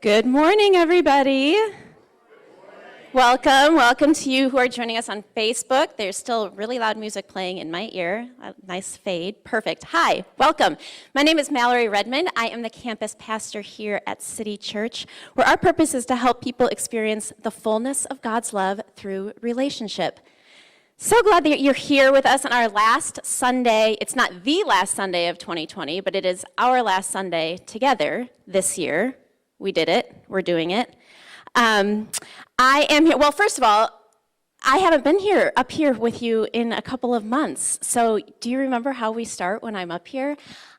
Good morning, everybody. Welcome to you who are joining us on Facebook. There's still really loud music playing in my ear. A nice fade. Perfect. Hi, welcome. My name is Mallory Redmond. I am the campus pastor here at City Church, where our purpose is to help people experience the fullness of God's love through relationship. So glad that you're here with us on our last Sunday. It's not the last Sunday of 2020, but it is our last Sunday together this year. We did it. We're doing it. I am here. Well, first of all, I haven't been up here with you in a couple of months. So do you remember how we start when I'm up here?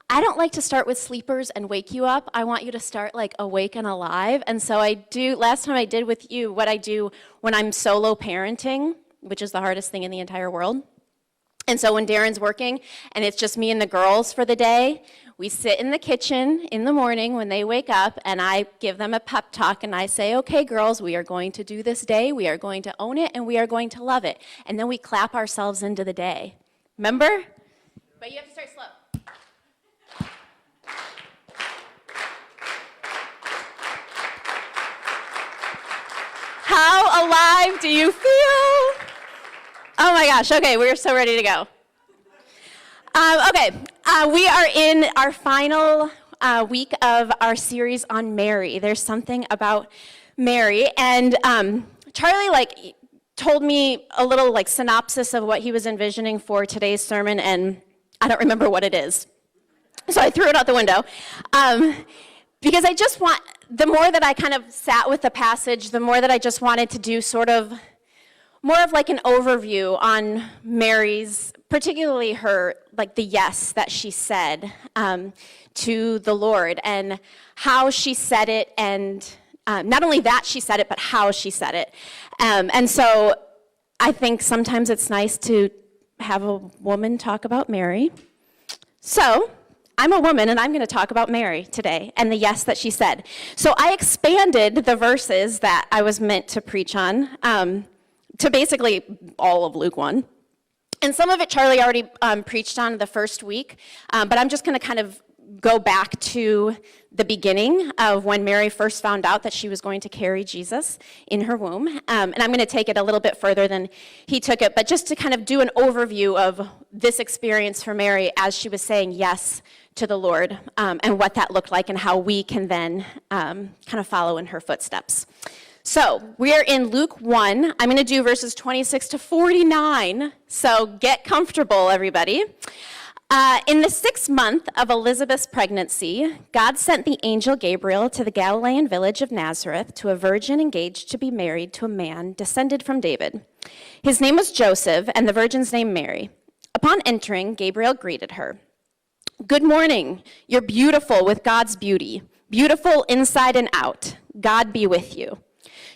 I don't like to start with sleepers and wake you up. I want you to start like awake and alive. And so last time I did with you what I do when I'm solo parenting, which is the hardest thing in the entire world. And so when Darren's working and it's just me and the girls for the day, we sit in the kitchen in the morning when they wake up, and I give them a pep talk, and I say, okay, girls, we are going to do this day, we are going to own it, and we are going to love it. And then we clap ourselves into the day. Remember? But you have to start slow. How alive do you feel? Oh my gosh, okay, we're so ready to go. We are in our final week of our series on Mary. There's something about Mary, and Charlie told me a little synopsis of what he was envisioning for today's sermon, and I don't remember what it is. So I threw it out the window. Because the more that I kind of sat with the passage, the more that I just wanted to do sort of more of an overview on Mary's, particularly her, the yes that she said to the Lord, and how she said it, and not only that she said it, but how she said it. And so I think sometimes it's nice to have a woman talk about Mary. So I'm a woman, and I'm going to talk about Mary today and the yes that she said. So I expanded the verses that I was meant to preach on to basically all of Luke 1. And some of it Charlie already preached on the first week, but I'm just going to kind of go back to the beginning of when Mary first found out that she was going to carry Jesus in her womb. And I'm going to take it a little bit further than he took it, but just to kind of do an overview of this experience for Mary as she was saying yes to the Lord, and what that looked like and how we can then kind of follow in her footsteps. So we are in Luke 1. I'm going to do verses 26 to 49, so get comfortable, everybody. In the 6th month of Elizabeth's pregnancy, God sent the angel Gabriel to the Galilean village of Nazareth to a virgin engaged to be married to a man descended from David. His name was Joseph, and the virgin's name Mary. Upon entering, Gabriel greeted her. Good morning. You're beautiful with God's beauty, beautiful inside and out. God be with you.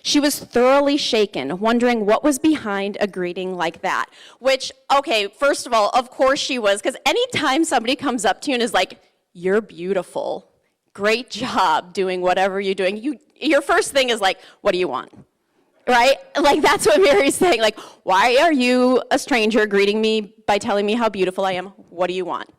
She was thoroughly shaken, wondering what was behind a greeting like that. Which, okay, first of all, of course she was, because anytime somebody comes up to you and is like, you're beautiful, great job doing whatever you're doing, your first thing is like, what do you want? Right? That's what Mary's saying. Why are you, a stranger, greeting me by telling me how beautiful I am? What do you want?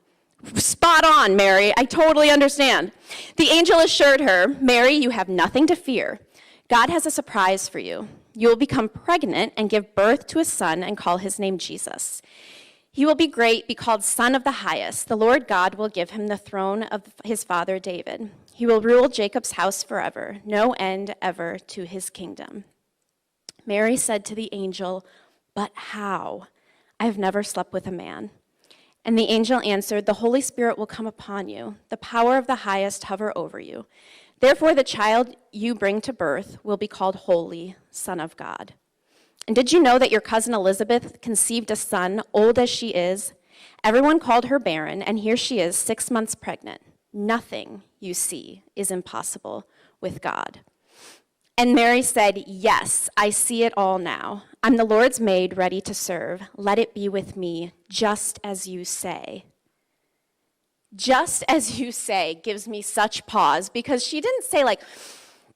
Spot on, Mary. I totally understand. The angel assured her, Mary, you have nothing to fear. God has a surprise for you. You will become pregnant and give birth to a son and call his name Jesus. He will be great, be called Son of the Highest. The Lord God will give him the throne of his father David. He will rule Jacob's house forever, no end ever to his kingdom. Mary said to the angel, but how? I have never slept with a man. And the angel answered, the Holy Spirit will come upon you. The power of the highest hover over you. Therefore, the child you bring to birth will be called Holy, Son of God. And did you know that your cousin Elizabeth conceived a son, old as she is? Everyone called her barren, and here she is, 6 months pregnant. Nothing, you see, is impossible with God. And Mary said, yes, I see it all now. I'm the Lord's maid, ready to serve. Let it be with me, just as you say. Just as you say gives me such pause, because she didn't say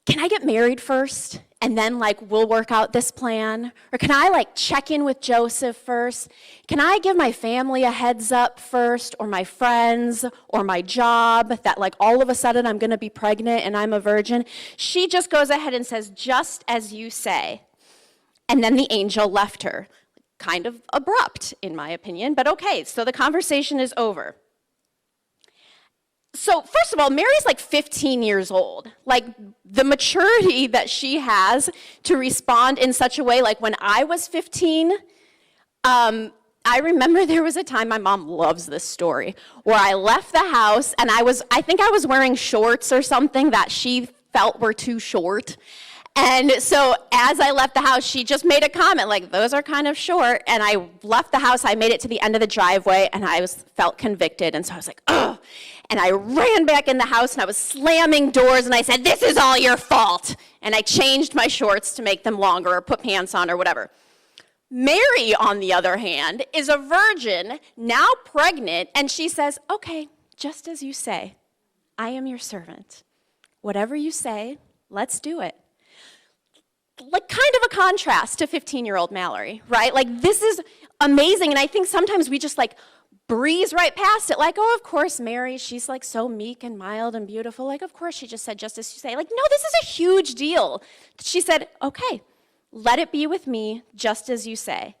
can I get married first and then like we'll work out this plan? Or can I like check in with Joseph first? Can I give my family a heads up first, or my friends, or my job, that like all of a sudden I'm gonna be pregnant and I'm a virgin? She just goes ahead and says, just as you say. And then the angel left her. Kind of abrupt, in my opinion, but okay, so the conversation is over. So first of all, Mary's like 15 years old. Like the maturity that she has to respond in such a way, like when I was 15, I remember there was a time, my mom loves this story, where I left the house and I think I was wearing shorts or something that she felt were too short. And so as I left the house, she just made a comment like, those are kind of short. And I left the house, I made it to the end of the driveway, and I felt convicted. And so I was like, oh. And I ran back in the house, and I was slamming doors, and I said, this is all your fault. And I changed my shorts to make them longer, or put pants on, or whatever. Mary, on the other hand, is a virgin, now pregnant, and she says, okay, just as you say, I am your servant. Whatever you say, let's do it. Like kind of a contrast to 15-year-old Mallory, right? Like this is amazing, and I think sometimes we just like breeze right past it, like, oh, of course, Mary, she's like so meek and mild and beautiful, like, of course she just said just as you say. Like, no, this is a huge deal. She said, okay, let it be with me just as you say.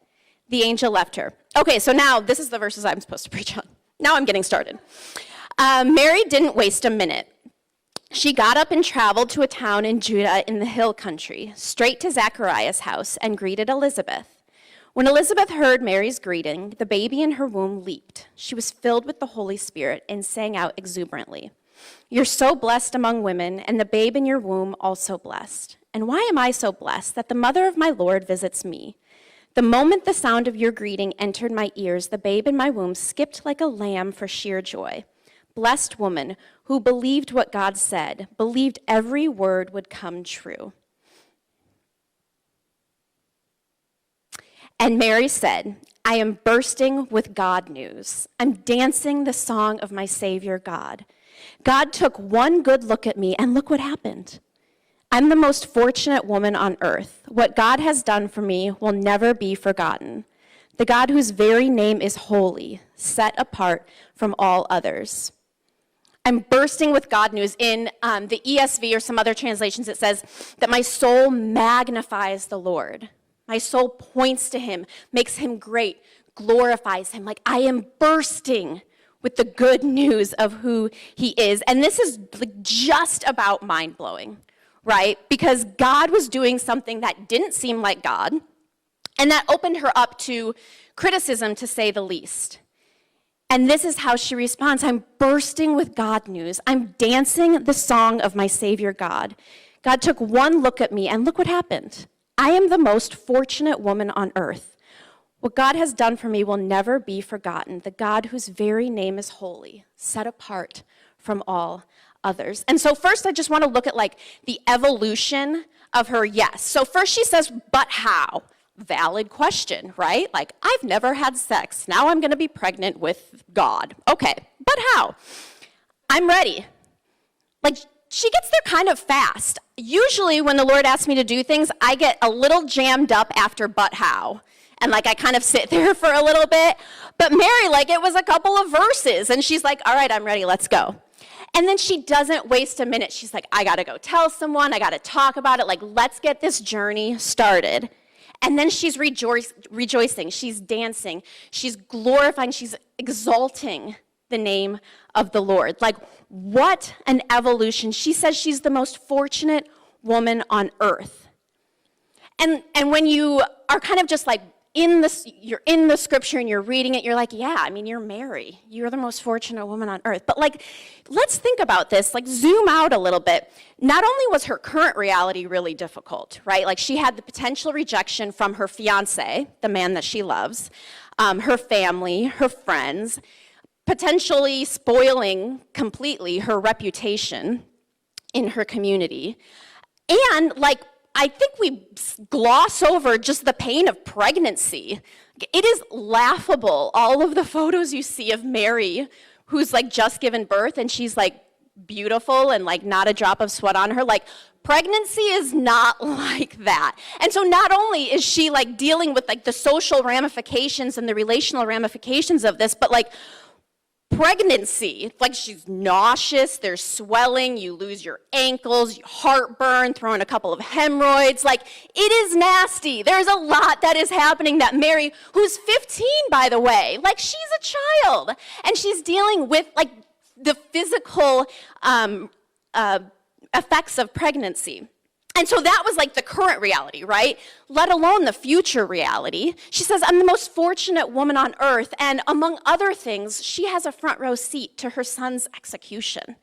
The angel left her. Okay, so now this is the verses I'm supposed to preach on. Now I'm getting started. Mary didn't waste a minute. She got up and traveled to a town in Judah in the hill country, straight to Zachariah's house, and greeted Elizabeth. When Elizabeth heard Mary's greeting, the baby in her womb leaped. She was filled with the Holy Spirit and sang out exuberantly, "You're so blessed among women, and the babe in your womb also blessed. And why am I so blessed that the mother of my Lord visits me? The moment the sound of your greeting entered my ears, the babe in my womb skipped like a lamb for sheer joy. Blessed woman who believed what God said, believed every word would come true." And Mary said, I am bursting with God news. I'm dancing the song of my Savior God. God took one good look at me, and look what happened. I'm the most fortunate woman on earth. What God has done for me will never be forgotten. The God whose very name is holy, set apart from all others. I'm bursting with God news. In the ESV or some other translations, it says that my soul magnifies the Lord. My soul points to him, makes him great, glorifies him. Like I am bursting with the good news of who he is. And this is like just about mind-blowing, right? Because God was doing something that didn't seem like God, and that opened her up to criticism, to say the least. And this is how she responds. I'm bursting with God news. I'm dancing the song of my Savior God. God took one look at me, and look what happened. I am the most fortunate woman on earth. What God has done for me will never be forgotten. The God whose very name is holy, set apart from all others. And so first I just want to look at like the evolution of her yes. So first she says, but how? Valid question, right? Like, I've never had sex. Now I'm going to be pregnant with God. Okay, but how? I'm ready. Like, she gets there kind of fast. Usually when the Lord asks me to do things, I get a little jammed up after but how. And like, I kind of sit there for a little bit. But Mary, like, it was a couple of verses. And she's like, all right, I'm ready, let's go. And then she doesn't waste a minute. She's like, I got to go tell someone. I got to talk about it. Like, let's get this journey started. And then she's rejoicing, she's dancing, she's glorifying, she's exalting the name of the Lord. Like, what an evolution. She says she's the most fortunate woman on earth. And when you are kind of just like you're in the scripture and you're reading it, you're like, yeah, I mean, you're Mary. You're the most fortunate woman on earth. But like, let's think about this, like zoom out a little bit. Not only was her current reality really difficult, right? Like she had the potential rejection from her fiance, the man that she loves, her family, her friends, potentially spoiling completely her reputation in her community. And like, I think we gloss over just the pain of pregnancy. It is laughable, all of the photos you see of Mary, who's like just given birth, and she's like beautiful and like not a drop of sweat on her. Like pregnancy is not like that. And so not only is she like dealing with like the social ramifications and the relational ramifications of this, but like pregnancy, like she's nauseous, there's swelling, you lose your ankles, heartburn, throw in a couple of hemorrhoids, like it is nasty. There's a lot that is happening that Mary, who's 15 by the way, like she's a child, and she's dealing with like the physical effects of pregnancy. And so that was like the current reality, right? Let alone the future reality. She says, I'm the most fortunate woman on earth. And among other things, she has a front row seat to her son's execution.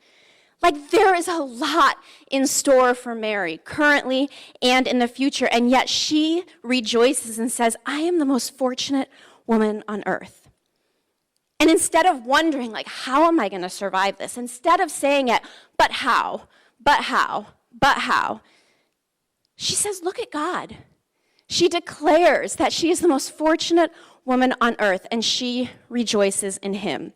Like there is a lot in store for Mary currently and in the future. And yet she rejoices and says, I am the most fortunate woman on earth. And instead of wondering, like, how am I going to survive this? Instead of saying it, but how, but how, but how? She says, look at God. She declares that she is the most fortunate woman on earth, and she rejoices in him.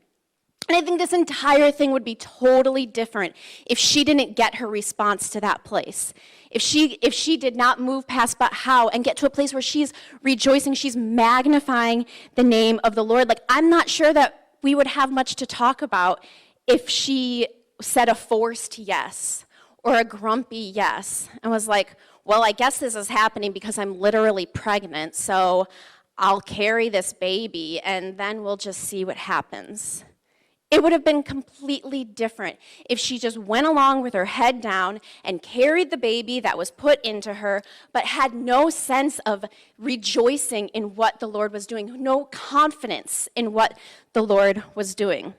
And I think this entire thing would be totally different if she didn't get her response to that place. If she did not move past but how and get to a place where she's rejoicing, she's magnifying the name of the Lord. Like, I'm not sure that we would have much to talk about if she said a forced yes or a grumpy yes and was like, well, I guess this is happening because I'm literally pregnant, so I'll carry this baby and then we'll just see what happens. It would have been completely different if she just went along with her head down and carried the baby that was put into her, but had no sense of rejoicing in what the Lord was doing, no confidence in what the Lord was doing.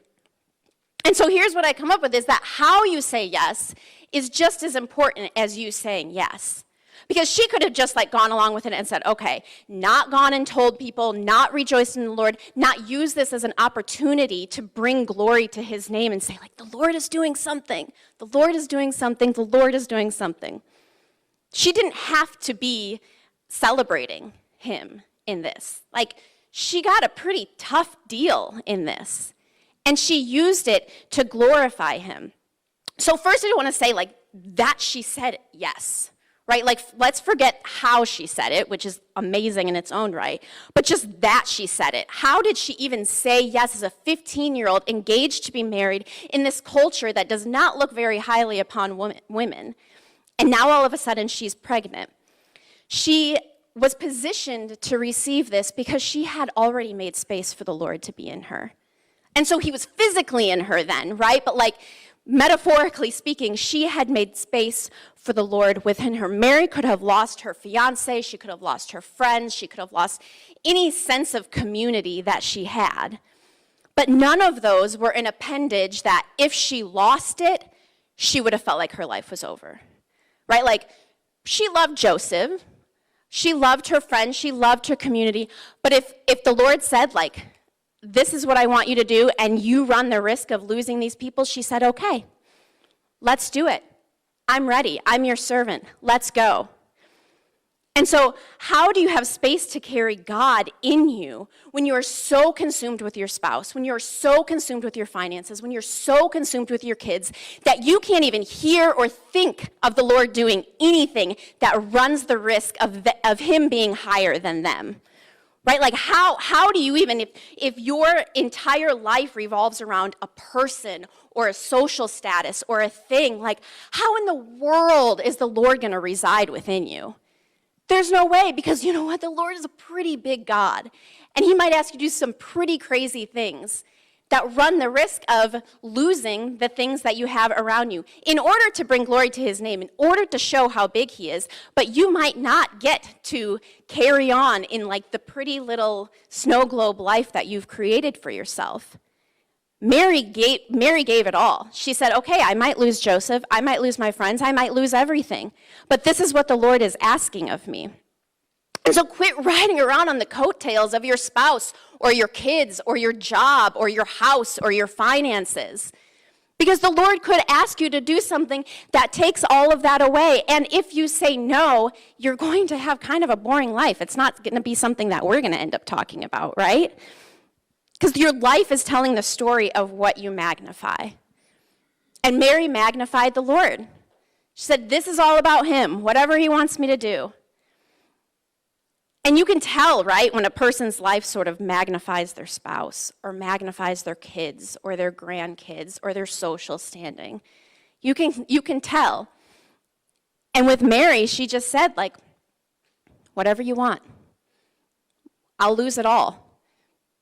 And so here's what I come up with is that how you say yes is just as important as you saying yes. Because she could have just like gone along with it and said, okay, not gone and told people, not rejoiced in the Lord, not use this as an opportunity to bring glory to his name and say like, the Lord is doing something, the Lord is doing something, the Lord is doing something. She didn't have to be celebrating him in this. Like, she got a pretty tough deal in this. And she used it to glorify him. So first I want to say like that she said yes. Right? Like, let's forget how she said it, which is amazing in its own right, but just that she said it. How did she even say yes as a 15-year-old engaged to be married in this culture that does not look very highly upon women? And now all of a sudden she's pregnant. She was positioned to receive this because she had already made space for the Lord to be in her. And so he was physically in her then, right? But like, metaphorically speaking, she had made space for the Lord within her. Mary could have lost her fiance, she could have lost her friends, she could have lost any sense of community that she had. But none of those were an appendage that if she lost it, she would have felt like her life was over. Right? Like, she loved Joseph, she loved her friends, she loved her community, but if the Lord said, like, this is what I want you to do, and you run the risk of losing these people, she said, okay, let's do it. I'm ready. I'm your servant. Let's go. And so how do you have space to carry God in you when you are so consumed with your spouse, when you're so consumed with your finances, when you're so consumed with your kids that you can't even hear or think of the Lord doing anything that runs the risk of him being higher than them? Right? Like, how do you even, if your entire life revolves around a person or a social status or a thing, like, how in the world is the Lord going to reside within you? There's no way, because you know what? The Lord is a pretty big God, and he might ask you to do some pretty crazy things that run the risk of losing the things that you have around you in order to bring glory to his name, in order to show how big he is, but you might not get to carry on in like the pretty little snow globe life that you've created for yourself. Mary gave it all. She said, okay, I might lose Joseph, I might lose my friends, I might lose everything, but this is what the Lord is asking of me. And so quit riding around on the coattails of your spouse or your kids or your job or your house or your finances. Because the Lord could ask you to do something that takes all of that away. And if you say no, you're going to have kind of a boring life. It's not going to be something that we're going to end up talking about, right? Because your life is telling the story of what you magnify. And Mary magnified the Lord. She said, this is all about him, whatever he wants me to do. And you can tell, right, when a person's life sort of magnifies their spouse or magnifies their kids or their grandkids or their social standing. You can tell. And with Mary, she just said, like, whatever you want. I'll lose it all.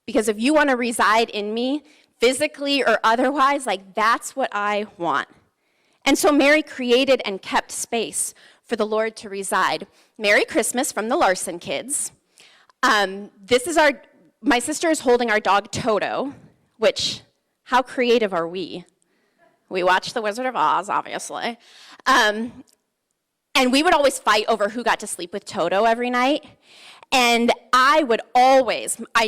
Because if you want to reside in me, physically or otherwise, like, that's what I want. And so Mary created and kept space for the Lord to reside. Merry Christmas from the Larson kids. My sister is holding our dog Toto, which, how creative are we? We watched The Wizard of Oz, obviously. And we would always fight over who got to sleep with Toto every night. And I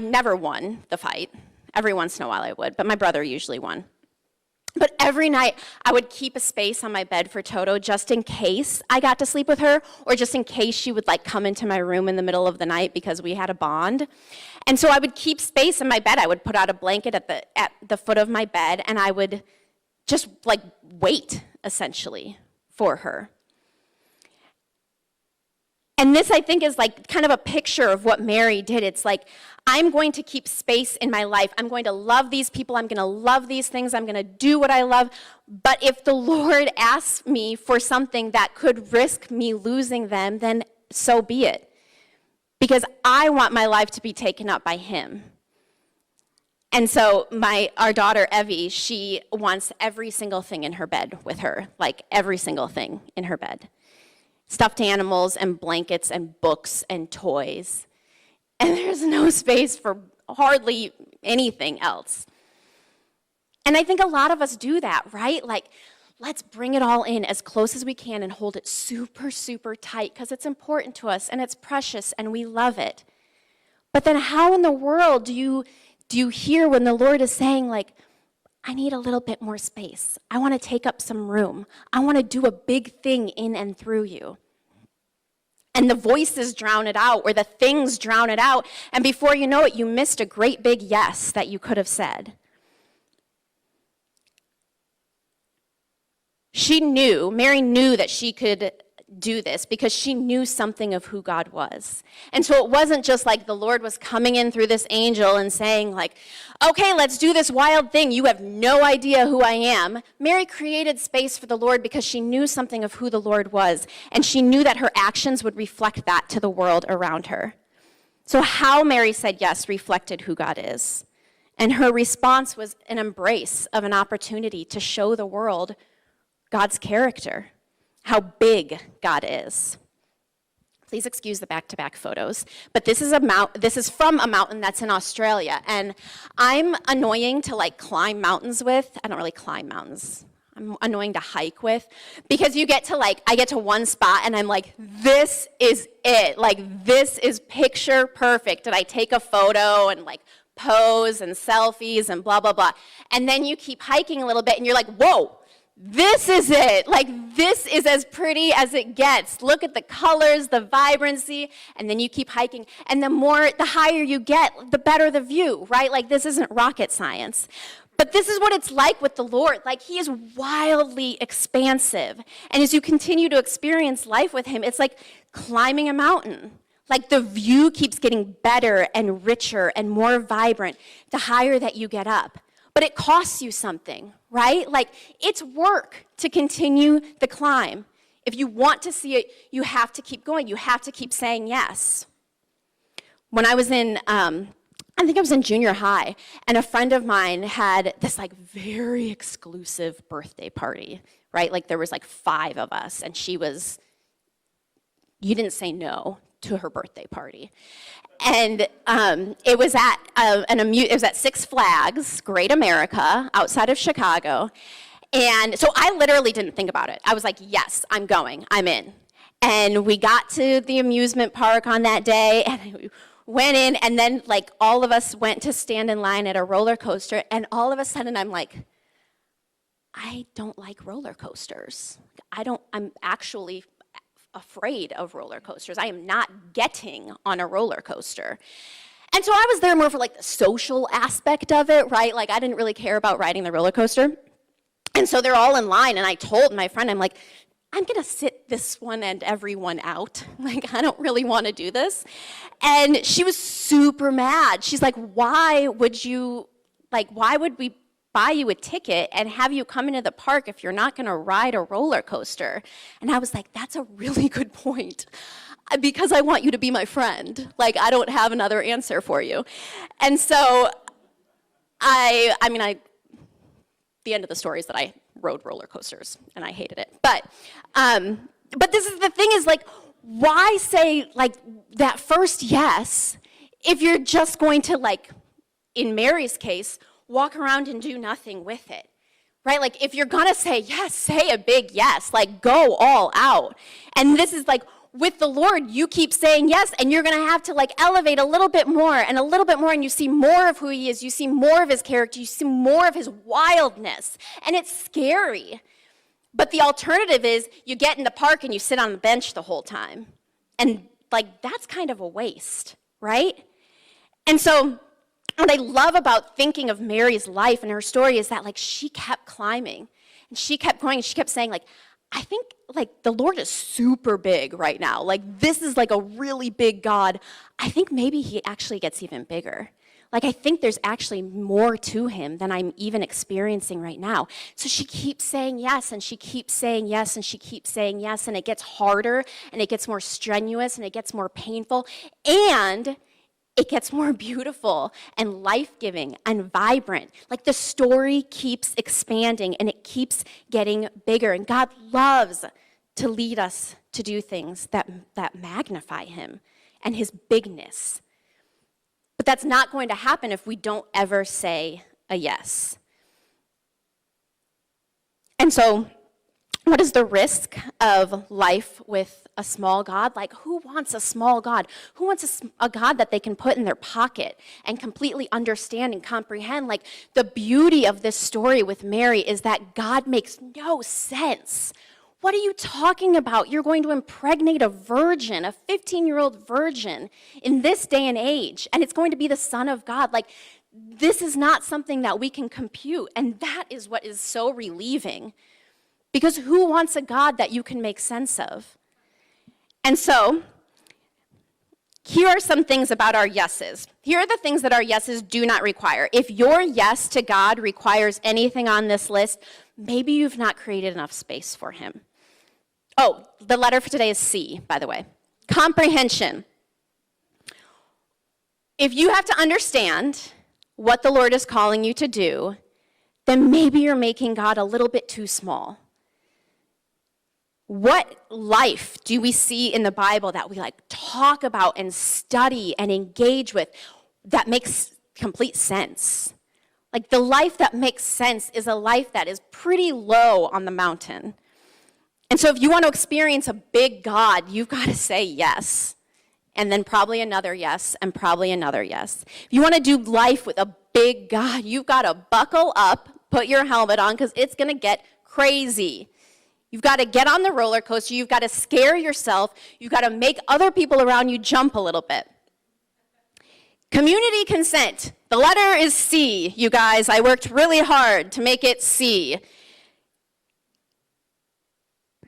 never won the fight. Every once in a while I would, but my brother usually won. But every night I would keep a space on my bed for Toto just in case I got to sleep with her, or just in case she would like come into my room in the middle of the night because we had a bond. And so I would keep space in my bed. I would put out a blanket at the foot of my bed, and I would just like wait, essentially, for her. And this, I think, is like kind of a picture of what Mary did. It's like, I'm going to keep space in my life. I'm going to love these people. I'm going to love these things. I'm going to do what I love. But if the Lord asks me for something that could risk me losing them, then so be it. Because I want my life to be taken up by him. And so our daughter, Evie, she wants every single thing in her bed with her, like every single thing in her bed. Stuffed animals and blankets and books and toys. And there's no space for hardly anything else. And I think a lot of us do that, right? Like, let's bring it all in as close as we can and hold it super, super tight because it's important to us and it's precious and we love it. But then how in the world do you hear when the Lord is saying, like, I need a little bit more space. I want to take up some room. I want to do a big thing in and through you. And the voices drown it out, or the things drown it out, and before you know it, you missed a great big yes that you could have said. Mary knew that she could do this because she knew something of who God was. And so it wasn't just like the Lord was coming in through this angel and saying like, okay, let's do this wild thing. You have no idea who I am. Mary created space for the Lord because she knew something of who the Lord was, and she knew that her actions would reflect that to the world around her. So how Mary said yes reflected who God is. And her response was an embrace of an opportunity to show the world God's character, how big God is. Please excuse the back-to-back photos, but this is from a mountain that's in Australia, and I'm annoying to like climb mountains with. I don't really climb mountains. I'm annoying to hike with, because I get to one spot and I'm like, this is it. Like, this is picture perfect. And I take a photo and like pose and selfies and blah, blah, blah. And then you keep hiking a little bit and you're like, whoa. This is it. Like, this is as pretty as it gets. Look at the colors, the vibrancy, and then you keep hiking. And the higher you get, the better the view, right? Like, this isn't rocket science. But this is what it's like with the Lord. Like, he is wildly expansive. And as you continue to experience life with him, it's like climbing a mountain. Like, the view keeps getting better and richer and more vibrant the higher that you get up. But it costs you something, right? Like, it's work to continue the climb. If you want to see it, you have to keep going. You have to keep saying yes. When I was in, I think I was in junior high, and a friend of mine had this like very exclusive birthday party, right? Like, there was like 5 of us, and you didn't say no to her birthday party. And it was at Six Flags, Great America, outside of Chicago. And so I literally didn't think about it. I was like, yes, I'm going, I'm in. And we got to the amusement park on that day, and we went in, and then like all of us went to stand in line at a roller coaster, and all of a sudden I'm like, I don't like roller coasters. I'm actually afraid of roller coasters. I am not getting on a roller coaster. And so I was there more for like the social aspect of it, right? Like, I didn't really care about riding the roller coaster. And so they're all in line, and I told my friend, I'm like, I'm gonna sit this one and everyone out. Like, I don't really wanna do this. And she was super mad. She's like, why would we buy you a ticket and have you come into the park if you're not gonna ride a roller coaster? And I was like, that's a really good point. Because I want you to be my friend. Like, I don't have another answer for you. And so the end of the story is that I rode roller coasters and I hated it. But this is the thing is, like, why say like that first yes if you're just going to, like, in Mary's case, walk around and do nothing with it, right? Like, if you're gonna say yes, say a big yes, like, go all out. And this is like, with the Lord, you keep saying yes, and you're gonna have to, like, elevate a little bit more, and you see more of who he is, you see more of his character, you see more of his wildness, and it's scary. But the alternative is you get in the park and you sit on the bench the whole time. And, like, that's kind of a waste, right? And so what I love about thinking of Mary's life and her story is that, like, she kept climbing, and she kept going, and she kept saying, like, I think, like, the Lord is super big right now. Like, this is, like, a really big God. I think maybe he actually gets even bigger. Like, I think there's actually more to him than I'm even experiencing right now. So she keeps saying yes, and she keeps saying yes, and she keeps saying yes, and it gets harder, and it gets more strenuous, and it gets more painful, and it gets more beautiful and life-giving and vibrant. Like, the story keeps expanding and it keeps getting bigger. And God loves to lead us to do things that magnify him and his bigness. But that's not going to happen if we don't ever say a yes. And so, what is the risk of life with a small God? Like, who wants a small God? Who wants a God that they can put in their pocket and completely understand and comprehend? Like, the beauty of this story with Mary is that God makes no sense. What are you talking about? You're going to impregnate a virgin, a 15-year-old virgin in this day and age, and it's going to be the Son of God. Like, this is not something that we can compute, and that is what is so relieving. Because who wants a God that you can make sense of? And so, here are some things about our yeses. Here are the things that our yeses do not require. If your yes to God requires anything on this list, maybe you've not created enough space for him. Oh, the letter for today is C, by the way. Comprehension. If you have to understand what the Lord is calling you to do, then maybe you're making God a little bit too small. What life do we see in the Bible that we, like, talk about and study and engage with that makes complete sense? Like, the life that makes sense is a life that is pretty low on the mountain. And so if you want to experience a big God, you've got to say yes. And then probably another yes, and probably another yes. If you want to do life with a big God, you've got to buckle up, put your helmet on, because it's going to get crazy. You've got to get on the roller coaster. You've got to scare yourself. You've got to make other people around you jump a little bit. Community consent. The letter is C, you guys. I worked really hard to make it C.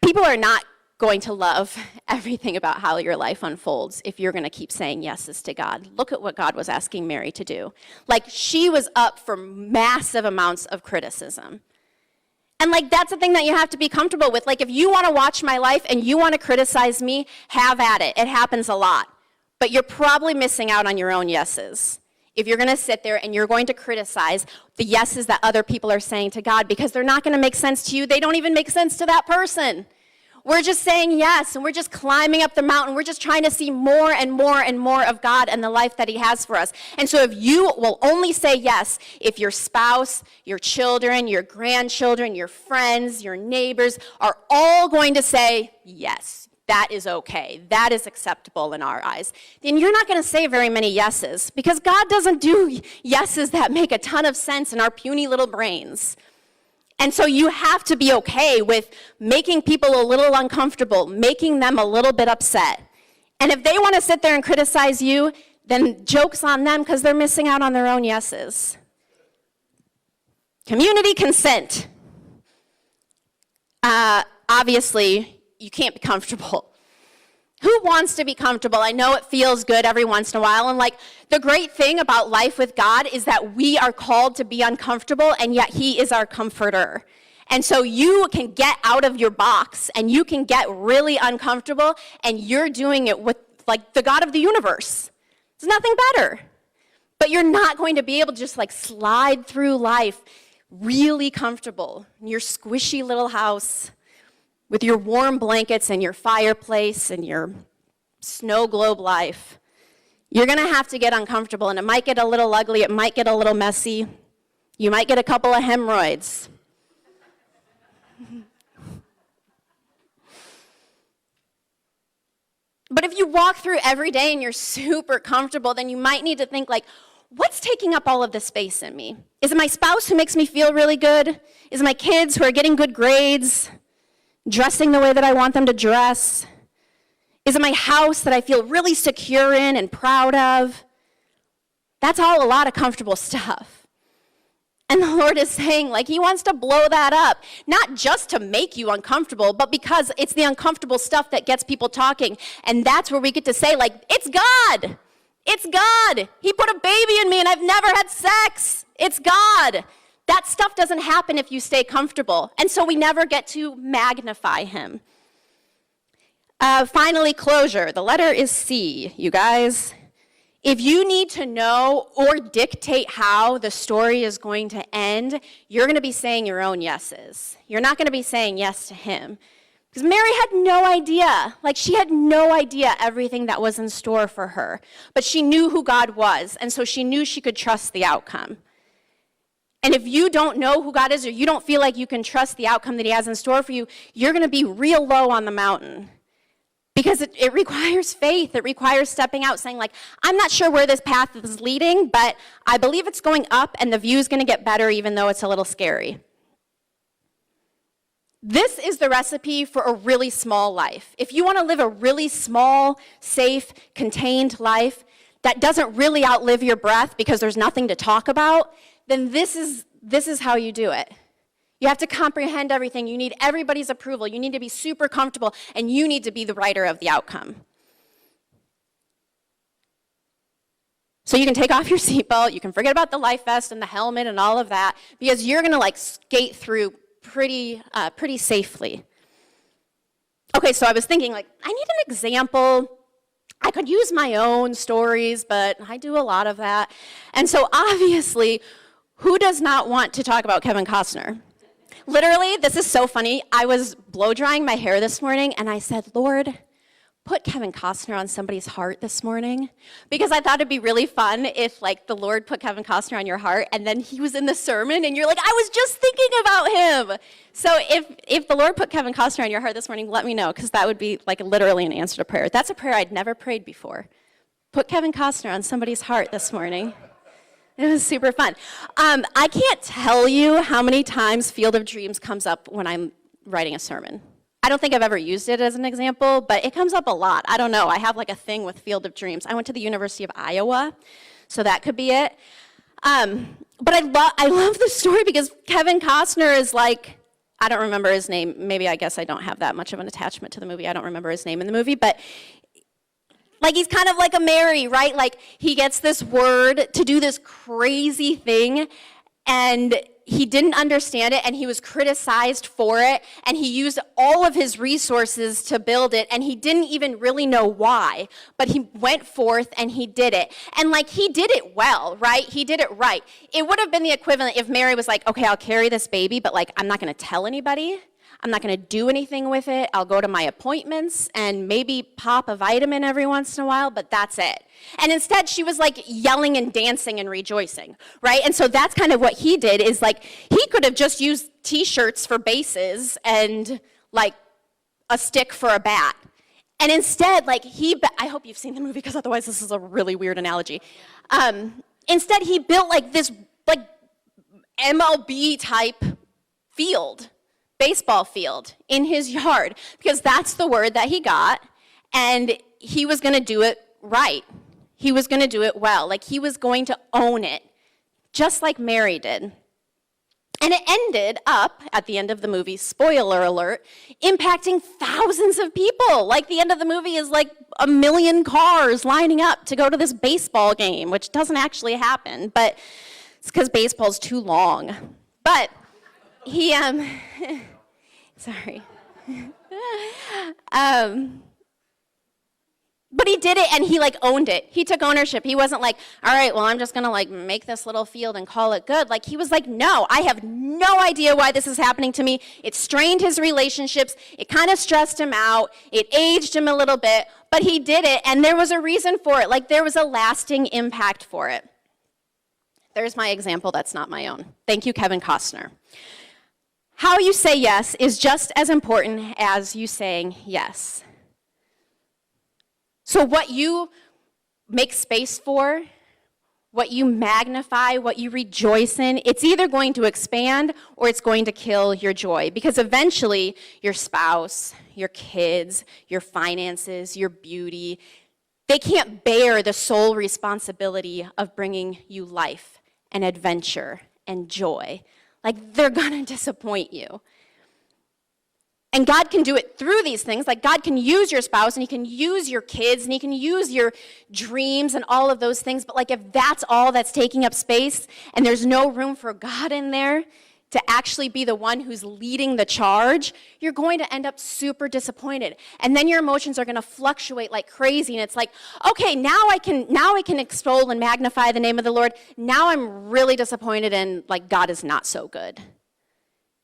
People are not going to love everything about how your life unfolds if you're going to keep saying yeses to God. Look at what God was asking Mary to do. Like, she was up for massive amounts of criticism. And, like, that's the thing that you have to be comfortable with. Like, if you want to watch my life and you want to criticize me, have at it. It happens a lot. But you're probably missing out on your own yeses if you're going to sit there and you're going to criticize the yeses that other people are saying to God, because they're not going to make sense to you. They don't even make sense to that person. We're just saying yes, and we're just climbing up the mountain. We're just trying to see more and more and more of God and the life that he has for us. And so if you will only say yes if your spouse, your children, your grandchildren, your friends, your neighbors are all going to say yes, that is okay, that is acceptable in our eyes, then you're not going to say very many yeses, because God doesn't do yeses that make a ton of sense in our puny little brains. And so you have to be okay with making people a little uncomfortable, making them a little bit upset. And if they want to sit there and criticize you, then joke's on them, because they're missing out on their own yeses. Community consent. obviously, you can't be comfortable. Who wants to be comfortable? I know it feels good every once in a while. And like the great thing about life with God is that we are called to be uncomfortable, and yet he is our comforter. And so you can get out of your box and you can get really uncomfortable, and you're doing it with like the God of the universe. There's nothing better. But you're not going to be able to just like slide through life really comfortable in your squishy little house with your warm blankets and your fireplace and your snow globe life. You're going to have to get uncomfortable, and it might get a little ugly, it might get a little messy. You might get a couple of hemorrhoids. But if you walk through every day and you're super comfortable, then you might need to think like, what's taking up all of the space in me? Is it my spouse who makes me feel really good? Is it my kids who are getting good grades? Dressing the way that I want them to dress? Is it my house that I feel really secure in and proud of? That's all a lot of comfortable stuff. And the Lord is saying, like, he wants to blow that up, not just to make you uncomfortable, but because it's the uncomfortable stuff that gets people talking. And that's where we get to say, like, it's God. It's God. He put a baby in me and I've never had sex. It's God. That stuff doesn't happen if you stay comfortable. And so we never get to magnify him. Finally, closure. The letter is C, you guys. If you need to know or dictate how the story is going to end, you're going to be saying your own yeses. You're not going to be saying yes to him. Because Mary had no idea. Like, she had no idea everything that was in store for her. But she knew who God was, and so she knew she could trust the outcome. And if you don't know who God is, or you don't feel like you can trust the outcome that he has in store for you, you're going to be real low on the mountain. Because it requires faith. It requires stepping out, saying, like, I'm not sure where this path is leading, but I believe it's going up, and the view is going to get better, even though it's a little scary. This is the recipe for a really small life. If you want to live a really small, safe, contained life that doesn't really outlive your breath because there's nothing to talk about, then this is how you do it. You have to comprehend everything. You need everybody's approval. You need to be super comfortable, and you need to be the writer of the outcome. So you can take off your seatbelt, you can forget about the life vest and the helmet and all of that, because you're going to like skate through pretty safely. Okay, so I was thinking, like, I need an example. I could use my own stories, but I do a lot of that. And so obviously, who does not want to talk about Kevin Costner? Literally, this is so funny. I was blow drying my hair this morning, and I said, Lord, put Kevin Costner on somebody's heart this morning, because I thought it'd be really fun if, like, the Lord put Kevin Costner on your heart, and then he was in the sermon, and you're like, I was just thinking about him. So if the Lord put Kevin Costner on your heart this morning, let me know, because that would be, like, literally an answer to prayer. That's a prayer I'd never prayed before. Put Kevin Costner on somebody's heart this morning. It was super fun. I can't tell you how many times Field of Dreams comes up when I'm writing a sermon. I don't think I've ever used it as an example, but it comes up a lot. I don't know. I have like a thing with Field of Dreams. I went to the University of Iowa, so that could be it. But I love the story because Kevin Costner is like, I don't remember his name. Maybe I guess I don't have that much of an attachment to the movie. I don't remember his name in the movie, but like he's kind of like a Mary, right? Like he gets this word to do this crazy thing, and he didn't understand it, and he was criticized for it, and he used all of his resources to build it, and he didn't even really know why, but he went forth and he did it. And like he did it well, right? He did it right. It would have been the equivalent if Mary was like, okay, I'll carry this baby, but like I'm not going to tell anybody. I'm not going to do anything with it. I'll go to my appointments and maybe pop a vitamin every once in a while, but that's it. And instead, she was like yelling and dancing and rejoicing, right? And so that's kind of what he did, is like he could have just used T-shirts for bases and like a stick for a bat. And instead, like I hope you've seen the movie because otherwise this is a really weird analogy. Instead, he built like this like MLB type field. Baseball field in his yard, because that's the word that he got, and he was going to do it right. He was going to do it well. Like he was going to own it, just like Mary did. And it ended up, at the end of the movie, spoiler alert, impacting thousands of people. Like, the end of the movie is like 1 million cars lining up to go to this baseball game, which doesn't actually happen, but it's because baseball's too long. But he, sorry. But he did it, and he like owned it. He took ownership. He wasn't like, all right, well, I'm just gonna like make this little field and call it good. Like, he was like, no, I have no idea why this is happening to me. It strained his relationships. It kind of stressed him out. It aged him a little bit, but he did it, and there was a reason for it. Like, there was a lasting impact for it. There's my example that's not my own. Thank you, Kevin Costner. How you say yes is just as important as you saying yes. So what you make space for, what you magnify, what you rejoice in, it's either going to expand or it's going to kill your joy. Because eventually, your spouse, your kids, your finances, your beauty, they can't bear the sole responsibility of bringing you life and adventure and joy. Like, they're gonna disappoint you. And God can do it through these things. Like, God can use your spouse, and he can use your kids, and he can use your dreams and all of those things. But like, if that's all that's taking up space and there's no room for God in there to actually be the one who's leading the charge, you're going to end up super disappointed. And then your emotions are going to fluctuate like crazy. And it's like, okay, now I can extol and magnify the name of the Lord. Now I'm really disappointed, and like, God is not so good.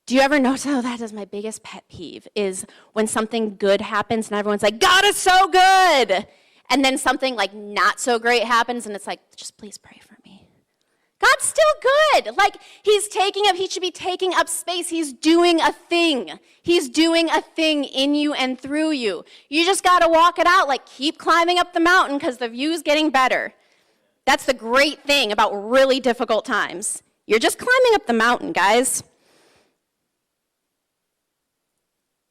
Do you ever notice, oh, that is my biggest pet peeve, is when something good happens and everyone's like, God is so good. And then something like not so great happens and it's like, just please pray for me. God's still good. Like, he should be taking up space. He's doing a thing. He's doing a thing in you and through you. You just got to walk it out. Like, keep climbing up the mountain because the view's getting better. That's the great thing about really difficult times. You're just climbing up the mountain, guys.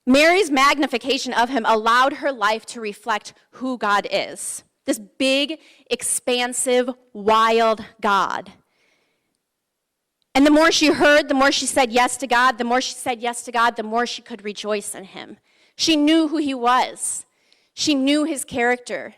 Mary's magnification of him allowed her life to reflect who God is. This big, expansive, wild God. And the more she heard, the more she said yes to God. The more she said yes to God, the more she could rejoice in him. She knew who he was. She knew his character.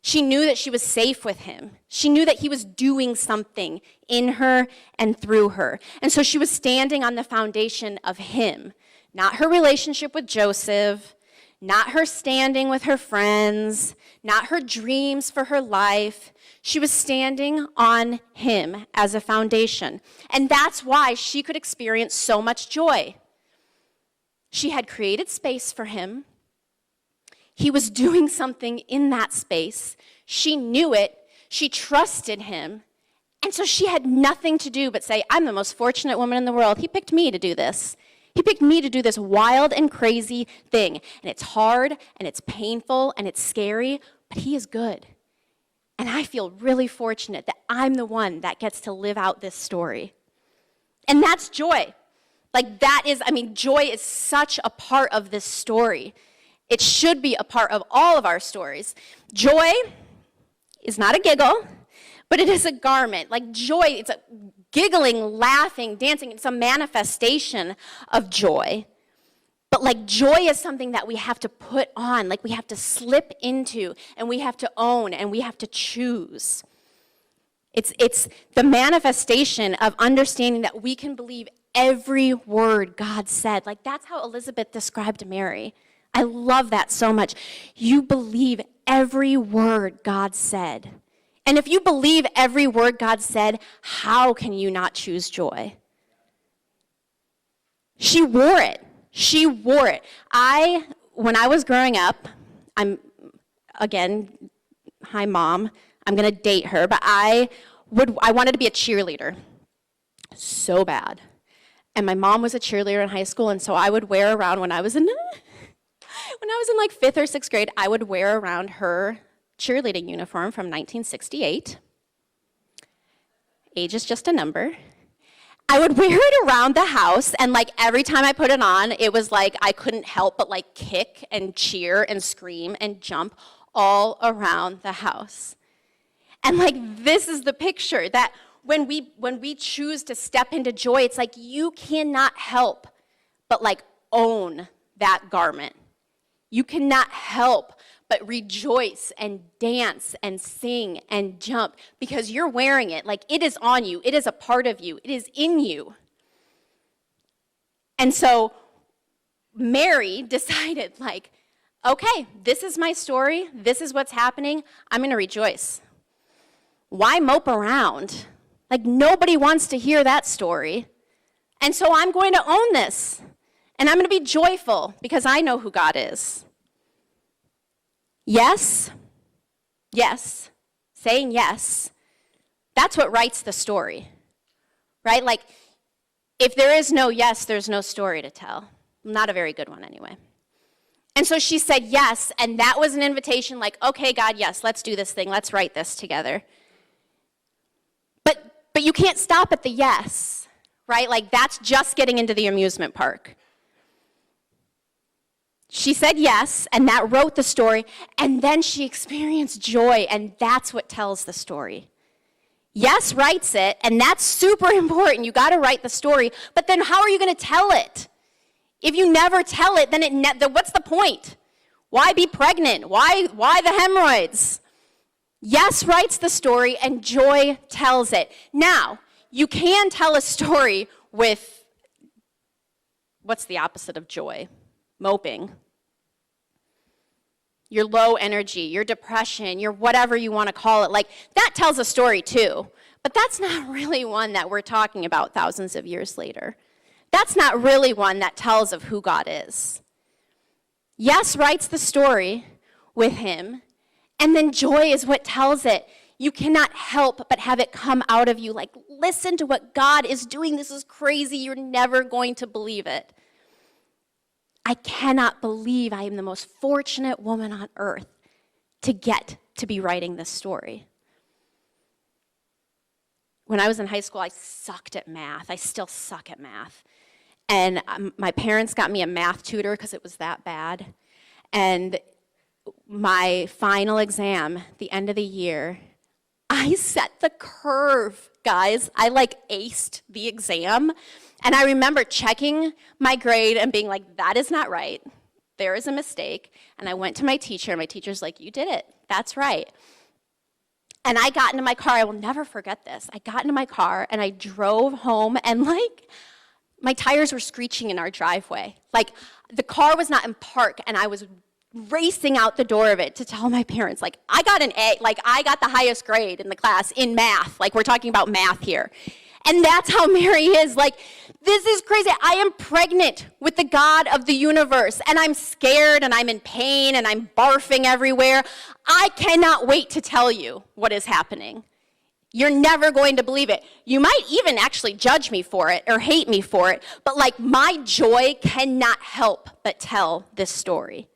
She knew that she was safe with him. She knew that he was doing something in her and through her. And so she was standing on the foundation of him. Not her relationship with Joseph, not her standing with her friends, not her dreams for her life. She was standing on him as a foundation. And that's why she could experience so much joy. She had created space for him. He was doing something in that space. She knew it. She trusted him. And so she had nothing to do but say, I'm the most fortunate woman in the world. He picked me to do this. He picked me to do this wild and crazy thing. And it's hard, and it's painful, and it's scary, but he is good. And I feel really fortunate that I'm the one that gets to live out this story. And that's joy. Like, joy is such a part of this story. It should be a part of all of our stories. Joy is not a giggle, but it is a garment. Like, joy, it's a giggling, laughing, dancing. It's a manifestation of joy. But like, joy is something that we have to put on, like we have to slip into, and we have to own, and we have to choose. It's the manifestation of understanding that we can believe every word God said. Like, that's how Elizabeth described Mary. I love that so much. You believe every word God said. And if you believe every word God said, how can you not choose joy? She wore it. She wore it. When I was growing up, hi Mom, I'm going to date her, but I wanted to be a cheerleader so bad. And my mom was a cheerleader in high school, and so I would wear around when I was in like 5th or 6th grade, I would wear around her cheerleading uniform from 1968. Age is just a number. I would wear it around the house, and like every time I put it on, it was like I couldn't help but like kick and cheer and scream and jump all around the house. And like, this is the picture that when we choose to step into joy, it's like you cannot help but like own that garment. You cannot help but rejoice and dance and sing and jump because you're wearing it. Like it is on you. It is a part of you. It is in you. And so Mary decided, like, okay, this is my story. This is what's happening. I'm going to rejoice. Why mope around? Like, nobody wants to hear that story. And so I'm going to own this. And I'm going to be joyful because I know who God is. Yes, yes, saying yes, that's what writes the story, right? Like, if there is no yes, there's no story to tell. Not a very good one anyway. And so she said yes, and that was an invitation like, okay, God, yes, let's do this thing. Let's write this together. But you can't stop at the yes, right? Like, that's just getting into the amusement park. She said yes, and that wrote the story, and then she experienced joy, and that's what tells the story. Yes writes it, and that's super important. You got to write the story, but then how are you going to tell it? If you never tell it, then what's the point? Why be pregnant? Why the hemorrhoids? Yes writes the story, and joy tells it. Now, you can tell a story with, what's the opposite of joy? Moping. Your low energy, your depression, your whatever you want to call it. Like, that tells a story too. But that's not really one that we're talking about thousands of years later. That's not really one that tells of who God is. Yes writes the story with him, and then joy is what tells it. You cannot help but have it come out of you. Like, listen to what God is doing. This is crazy. You're never going to believe it. I cannot believe I am the most fortunate woman on earth to get to be writing this story. When I was in high school, I sucked at math. I still suck at math. And my parents got me a math tutor because it was that bad. And my final exam, the end of the year, I set the curve, guys. I aced the exam. And I remember checking my grade and being like, that is not right. There is a mistake. And I went to my teacher, and my teacher's like, you did it. That's right. And I got into my car. I will never forget this. I got into my car, and I drove home, and my tires were screeching in our driveway. Like, the car was not in park, and I was racing out the door of it to tell my parents, I got an A. I got the highest grade in the class in math. We're talking about math here. And that's how Mary is. This is crazy. I am pregnant with the God of the universe, and I'm scared, and I'm in pain, and I'm barfing everywhere. I cannot wait to tell you what is happening. You're never going to believe it. You might even actually judge me for it or hate me for it, but my joy cannot help but tell this story.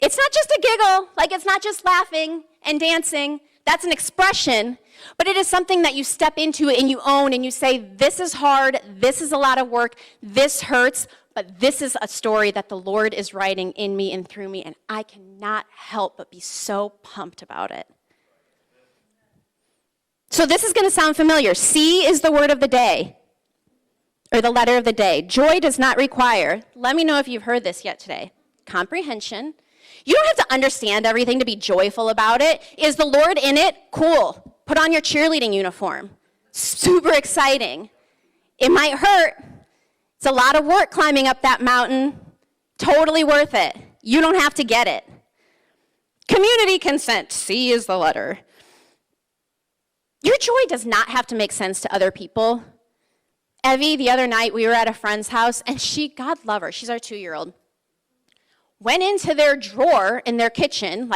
It's not just a giggle. It's not just laughing and dancing. That's an expression, but it is something that you step into and you own and you say, this is hard, this is a lot of work, this hurts, but this is a story that the Lord is writing in me and through me, and I cannot help but be so pumped about it. So this is going to sound familiar. C is the word of the day, or the letter of the day. Joy does not require, let me know if you've heard this yet today, comprehension. You don't have to understand everything to be joyful about it. Is the Lord in it? Cool. Put on your cheerleading uniform. Super exciting. It might hurt. It's a lot of work climbing up that mountain. Totally worth it. You don't have to get it. Community consent. C is the letter. Your joy does not have to make sense to other people. Evie, the other night, we were at a friend's house, and God love her, she's our 2-year-old, went into their drawer in their kitchen,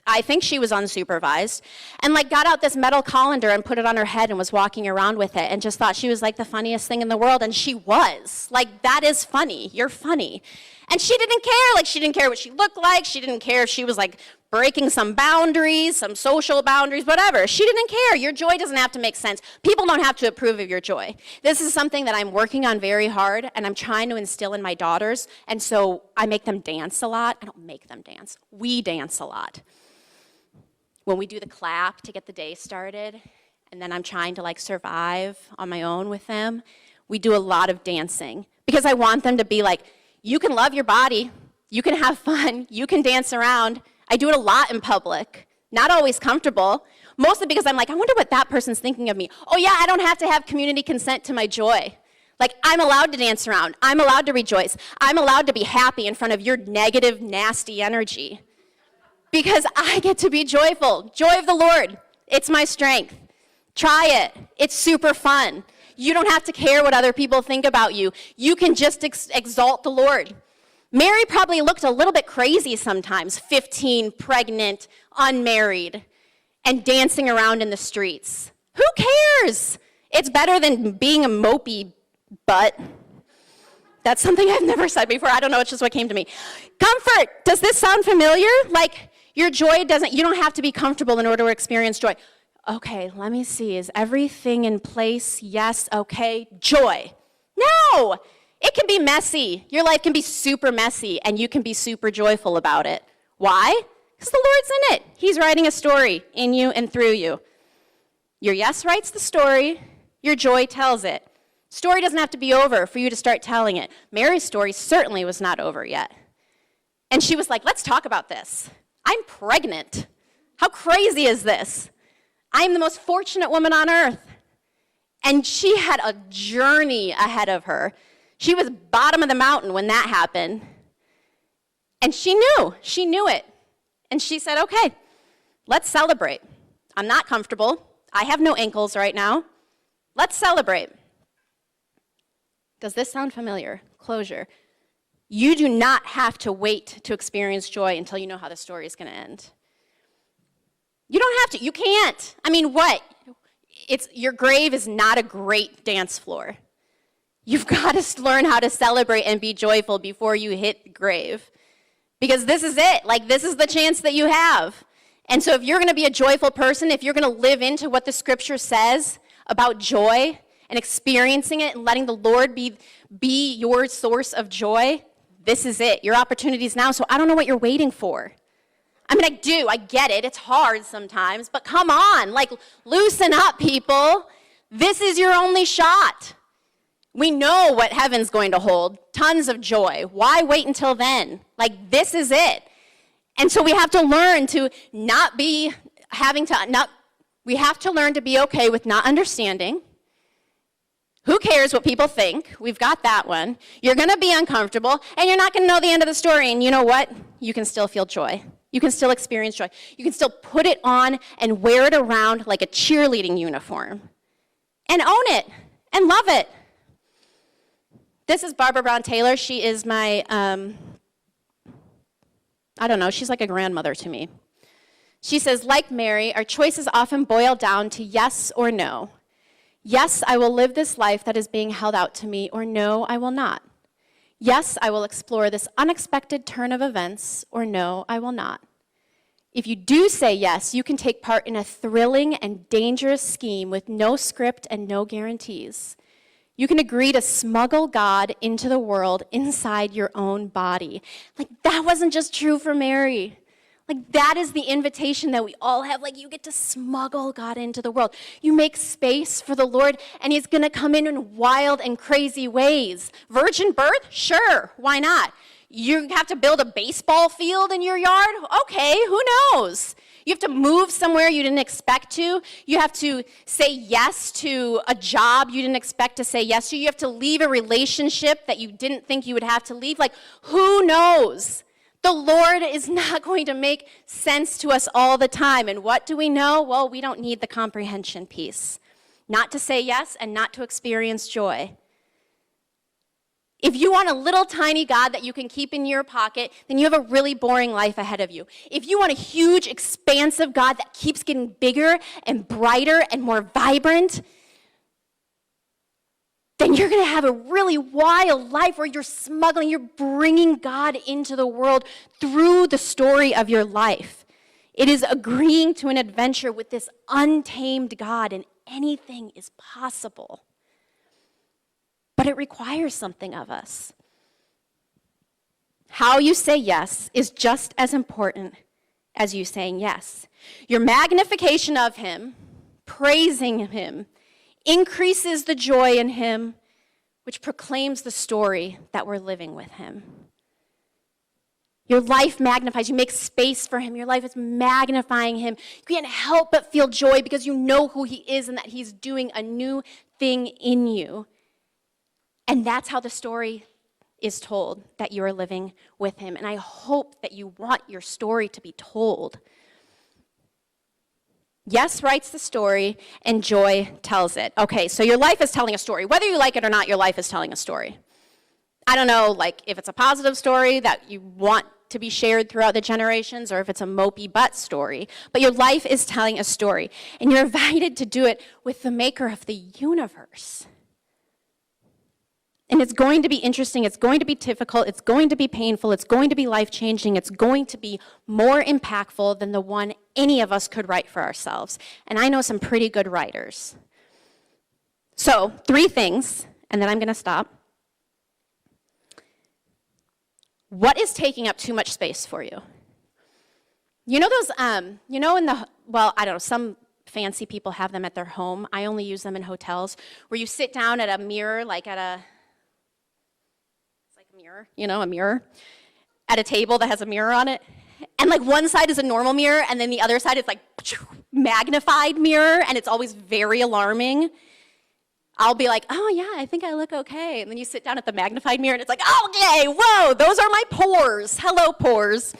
I think she was unsupervised, and got out this metal colander and put it on her head and was walking around with it and just thought she was the funniest thing in the world, and she was. That is funny. You're funny. And she didn't care. She didn't care what she looked like. She didn't care if she was breaking some boundaries, some social boundaries, whatever. She didn't care. Your joy doesn't have to make sense. People don't have to approve of your joy. This is something that I'm working on very hard, and I'm trying to instill in my daughters, and so I make them dance a lot. I don't make them dance. We dance a lot. When we do the clap to get the day started, and then I'm trying to like survive on my own with them, we do a lot of dancing because I want them to be like, you can love your body, you can have fun, you can dance around. I do it a lot in public, not always comfortable, mostly because I'm like, I wonder what that person's thinking of me. Oh yeah, I don't have to have community consent to my joy. Like, I'm allowed to dance around. I'm allowed to rejoice. I'm allowed to be happy in front of your negative, nasty energy. Because I get to be joyful. Joy of the Lord. It's my strength. Try it. It's super fun. You don't have to care what other people think about you. You can just exalt the Lord. Mary probably looked a little bit crazy sometimes, 15, pregnant, unmarried, and dancing around in the streets. Who cares? It's better than being a mopey butt. That's something I've never said before. I don't know, it's just what came to me. Comfort. Does this sound familiar? Like, your joy doesn't, you don't have to be comfortable in order to experience joy. Okay, let me see. Is everything in place? Yes, okay. Joy. No! It can be messy. Your life can be super messy, and you can be super joyful about it. Why? Because the Lord's in it. He's writing a story in you and through you. Your yes writes the story. Your joy tells it. Story doesn't have to be over for you to start telling it. Mary's story certainly was not over yet. And she was like, let's talk about this. I'm pregnant. How crazy is this? I am the most fortunate woman on earth. And she had a journey ahead of her. She was bottom of the mountain when that happened. And she knew it. And she said, okay, let's celebrate. I'm not comfortable. I have no ankles right now. Let's celebrate. Does this sound familiar? Closure. You do not have to wait to experience joy until you know how the story is going to end. You don't have to. You can't. I mean, what? Your grave is not a great dance floor. You've got to learn how to celebrate and be joyful before you hit the grave. Because this is it. Like, this is the chance that you have. And so if you're going to be a joyful person, if you're going to live into what the scripture says about joy and experiencing it and letting the Lord be your source of joy, this is it. Your opportunity is now. So I don't know what you're waiting for. I mean, I get it. It's hard sometimes. But come on. Like, loosen up, people. This is your only shot. We know what heaven's going to hold. Tons of joy. Why wait until then? Like, this is it. And so we have to learn to we have to learn to be okay with not understanding. Who cares what people think? We've got that one. You're going to be uncomfortable, and you're not going to know the end of the story. And you know what? You can still feel joy. You can still experience joy. You can still put it on and wear it around like a cheerleading uniform. And own it and love it. This is Barbara Brown Taylor. She is my, I don't know, she's like a grandmother to me. She says, like Mary, our choices often boil down to yes or no. Yes, I will live this life that is being held out to me, or no, I will not. Yes, I will explore this unexpected turn of events, or no, I will not. If you do say yes, you can take part in a thrilling and dangerous scheme with no script and no guarantees. You can agree to smuggle God into the world inside your own body. Like, that wasn't just true for Mary. Like, that is the invitation that we all have. Like, you get to smuggle God into the world. You make space for the Lord, and he's going to come in wild and crazy ways. Virgin birth? Sure, why not? You have to build a baseball field in your yard? Okay, who knows? You have to move somewhere you didn't expect to. You have to say yes to a job you didn't expect to say yes to. You have to leave a relationship that you didn't think you would have to leave. Like, who knows? The Lord is not going to make sense to us all the time. And what do we know? Well, we don't need the comprehension piece. Not to say yes and not to experience joy. If you want a little tiny God that you can keep in your pocket, then you have a really boring life ahead of you. If you want a huge, expansive God that keeps getting bigger and brighter and more vibrant, then you're going to have a really wild life where you're smuggling, you're bringing God into the world through the story of your life. It is agreeing to an adventure with this untamed God, and anything is possible. But it requires something of us. How you say yes is just as important as you saying yes. Your magnification of him praising him, increases the joy in him, which proclaims the story that we're living with him. Your life magnifies. You make space for him. Your life is magnifying him. You can't help but feel joy because you know who he is and that he's doing a new thing in you. And that's how the story is told, that you are living with him. And I hope that you want your story to be told. Yes writes the story, and joy tells it. Okay, so your life is telling a story. Whether you like it or not, your life is telling a story. I don't know, like, if it's a positive story that you want to be shared throughout the generations, or if it's a mopey butt story, but your life is telling a story, and you're invited to do it with the maker of the universe. And it's going to be interesting, it's going to be difficult, it's going to be painful, it's going to be life-changing, it's going to be more impactful than the one any of us could write for ourselves. And I know some pretty good writers. So, 3 things, and then I'm going to stop. What is taking up too much space for you? You know those, well, I don't know, some fancy people have them at their home. I only use them in hotels, where you sit down at a mirror, like at a, it's like a mirror, a mirror, at a table that has a mirror on it. And like one side is a normal mirror, and then the other side is like magnified mirror, and it's always very alarming. I'll be like, oh yeah, I think I look okay. And then you sit down at the magnified mirror and it's like, oh, okay, whoa, those are my pores. Hello, pores.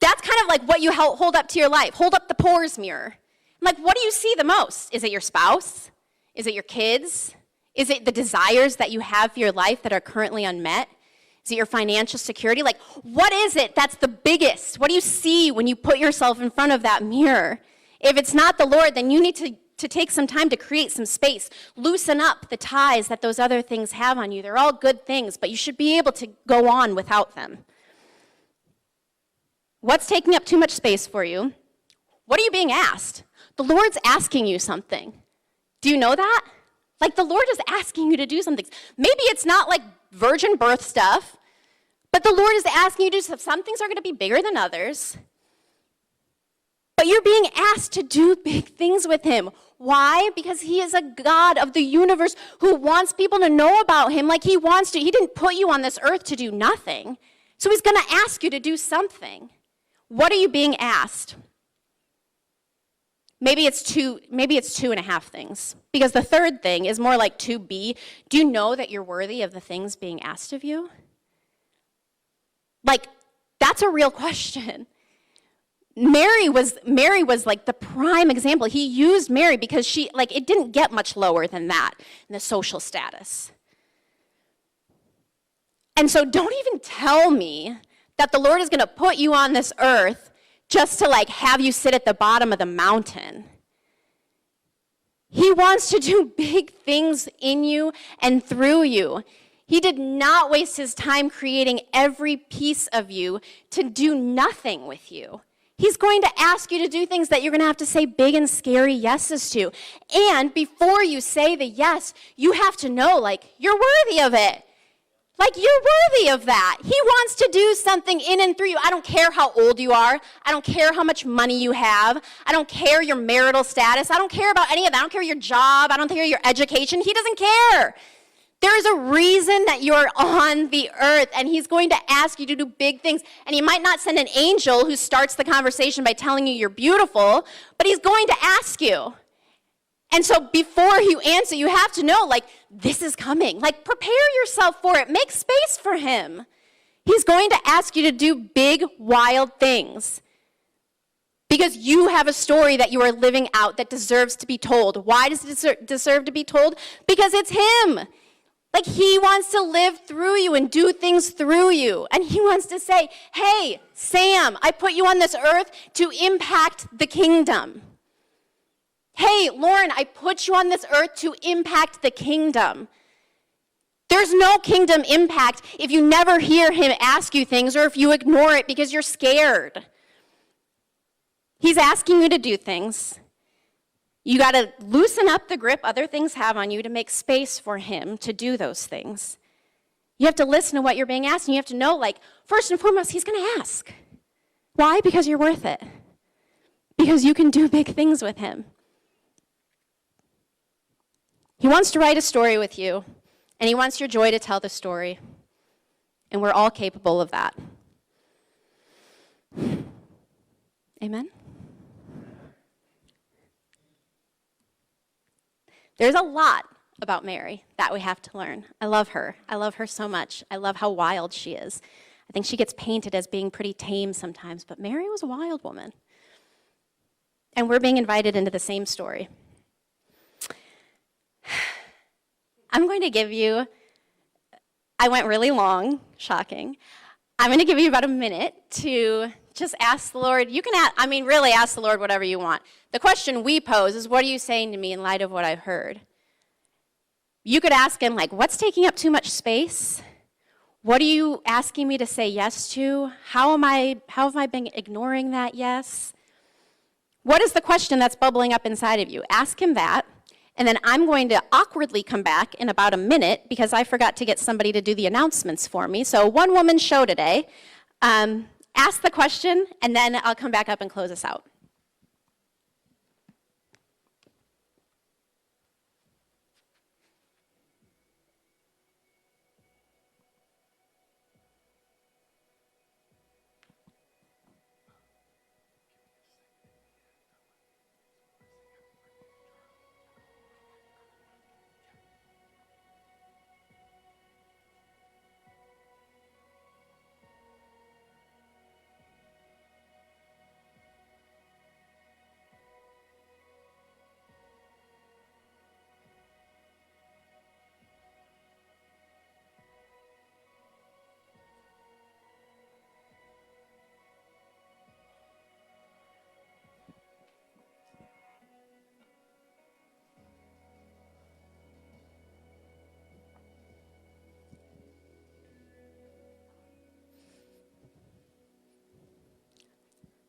That's kind of like what you hold up to your life. Hold up the pores mirror. I'm like, what do you see the most? Is it your spouse? Is it your kids? Is it the desires that you have for your life that are currently unmet? Is it your financial security? Like, what is it that's the biggest? What do you see when you put yourself in front of that mirror? If it's not the Lord, then you need to take some time to create some space. Loosen up the ties that those other things have on you. They're all good things, but you should be able to go on without them. What's taking up too much space for you? What are you being asked? The Lord's asking you something. Do you know that? Like, the Lord is asking you to do something. Maybe it's not like virgin birth stuff, but the Lord is asking you to do stuff. Some things are going to be bigger than others. But you're being asked to do big things with him. Why? Because he is a God of the universe who wants people to know about him like he wants to. He didn't put you on this earth to do nothing. So he's going to ask you to do something. What are you being asked? Maybe it's 2.5 things. Because the third thing is more like 2B. Do you know that you're worthy of the things being asked of you? Like, that's a real question. Mary was like the prime example. He used Mary because it didn't get much lower than that in the social status. And so don't even tell me that the Lord is going to put you on this earth just to have you sit at the bottom of the mountain. He wants to do big things in you and through you. He did not waste his time creating every piece of you to do nothing with you. He's going to ask you to do things that you're going to have to say big and scary yeses to. And before you say the yes, you have to know, you're worthy of it. You're worthy of that. He wants to do something in and through you. I don't care how old you are. I don't care how much money you have. I don't care your marital status. I don't care about any of that. I don't care your job. I don't care your education. He doesn't care. There is a reason that you're on the earth, and he's going to ask you to do big things. And he might not send an angel who starts the conversation by telling you you're beautiful, but he's going to ask you. And so before you answer, you have to know, this is coming. Prepare yourself for it. Make space for him. He's going to ask you to do big, wild things. Because you have a story that you are living out that deserves to be told. Why does it deserve to be told? Because it's him. He wants to live through you and do things through you. And he wants to say, hey, Sam, I put you on this earth to impact the kingdom. Hey, Lauren, I put you on this earth to impact the kingdom. There's no kingdom impact if you never hear him ask you things or if you ignore it because you're scared. He's asking you to do things. You got to loosen up the grip other things have on you to make space for him to do those things. You have to listen to what you're being asked, and you have to know, first and foremost, he's going to ask. Why? Because you're worth it. Because you can do big things with him. He wants to write a story with you, and he wants your joy to tell the story. And we're all capable of that. Amen? There's a lot about Mary that we have to learn. I love her. I love her so much. I love how wild she is. I think she gets painted as being pretty tame sometimes, but Mary was a wild woman. And we're being invited into the same story. I'm going to give you, I went really long, shocking. I'm going to give you about a minute to just ask the Lord. You can really ask the Lord whatever you want. The question we pose is, what are you saying to me in light of what I've heard? You could ask him, like, what's taking up too much space? What are you asking me to say yes to? How have I been ignoring that yes? What is the question that's bubbling up inside of you? Ask him that, and then I'm going to awkwardly come back in about a minute because I forgot to get somebody to do the announcements for me. So one woman show today. Ask the question, and then I'll come back up and close us out.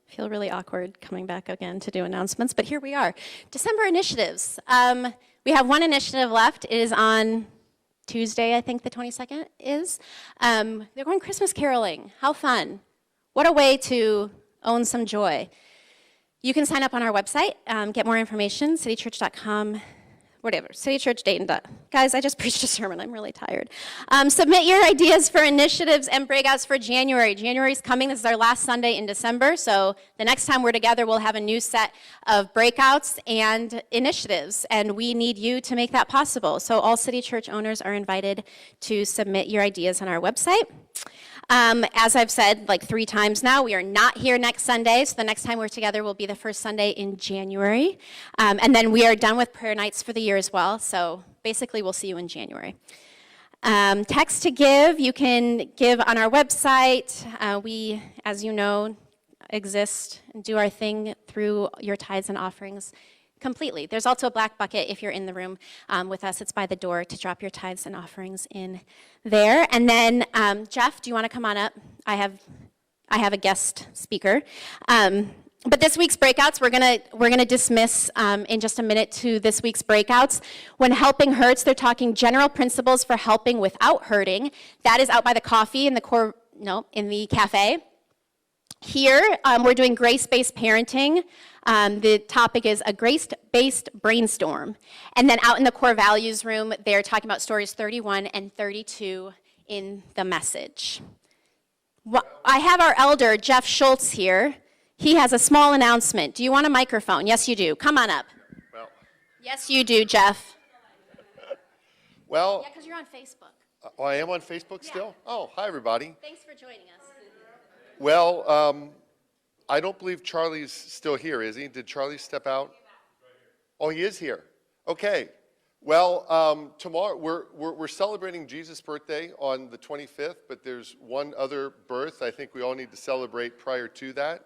Feel really awkward coming back again to do announcements, but here we are. December initiatives. We have one initiative left. It is on Tuesday, I think the 22nd is. They're going Christmas caroling. How fun. What a way to own some joy. You can sign up on our website, get more information, citychurch.com, whatever, citychurchdayton. Guys, I just preached a sermon. I'm really tired. Submit your ideas for initiatives and breakouts for January. January's coming. This is our last Sunday in December, so the next time we're together, we'll have a new set of breakouts and initiatives, and we need you to make that possible. So all City Church owners are invited to submit your ideas on our website. As I've said like 3 times now, we are not here next Sunday, so the next time we're together will be the first Sunday in January. And then we are done with prayer nights for the year as well, so basically we'll see you in January. Text to give, you can give on our website. We, as you know, exist and do our thing through your tithes and offerings completely. There's also a black bucket if you're in the room with us. It's by the door to drop your tithes and offerings in there. And then, Jeff, do you want to come on up? I have a guest speaker. But this week's breakouts, we're gonna dismiss in just a minute to this week's breakouts. When helping hurts, they're talking general principles for helping without hurting. That is out by the coffee in the cafe. Here, we're doing grace-based parenting. The topic is a grace-based brainstorm. And then out in the core values room, they're talking about stories 31 and 32 in the message. I have our elder, Jeff Schultz, here. He has a small announcement. Do you want a microphone? Yes, you do. Come on up. Well. Yes, you do, Jeff. Well. Yeah, because you're on Facebook. I am on Facebook still? Yeah. Oh, hi, everybody. Thanks for joining us. Well, I don't believe Charlie's still here, is he? Did Charlie step out? Oh, he is here. Okay. Well, tomorrow we're celebrating Jesus' birthday on the 25th, but there's one other birth I think we all need to celebrate prior to that.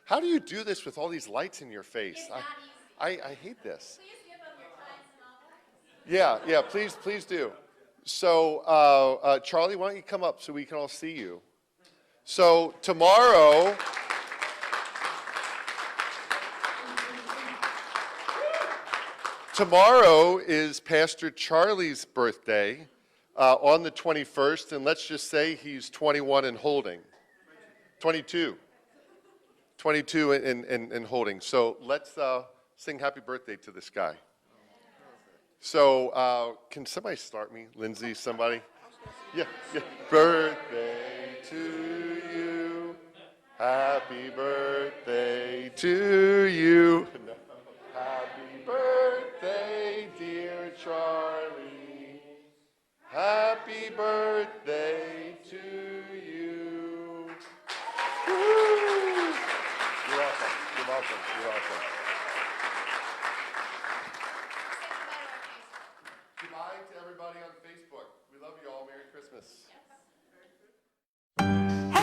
How do you do this with all these lights in your face? I hate this. Please give up your tithes and offerings. Yeah, please do. So, Charlie, why don't you come up so we can all see you? So tomorrow is Pastor Charlie's birthday on the 21st, and let's just say he's 21 and holding. 22 and holding. So let's sing happy birthday to this guy. So can somebody start me? Lindsay, somebody? Yeah, yeah. Birthday to you. Happy birthday to you. Happy birthday, dear Charlie. Happy birthday to you. Woo! You're welcome. You're welcome. You're welcome. Goodbye to everybody on Facebook. We love you all. Merry Christmas.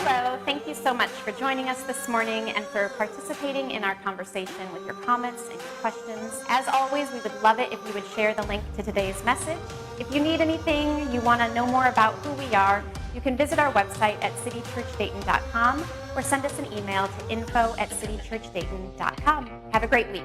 Hello, thank you so much for joining us this morning and for participating in our conversation with your comments and your questions. As always, we would love it if you would share the link to today's message. If you need anything, you want to know more about who we are, you can visit our website at citychurchdayton.com or send us an email to info@citychurchdayton.com. Have a great week.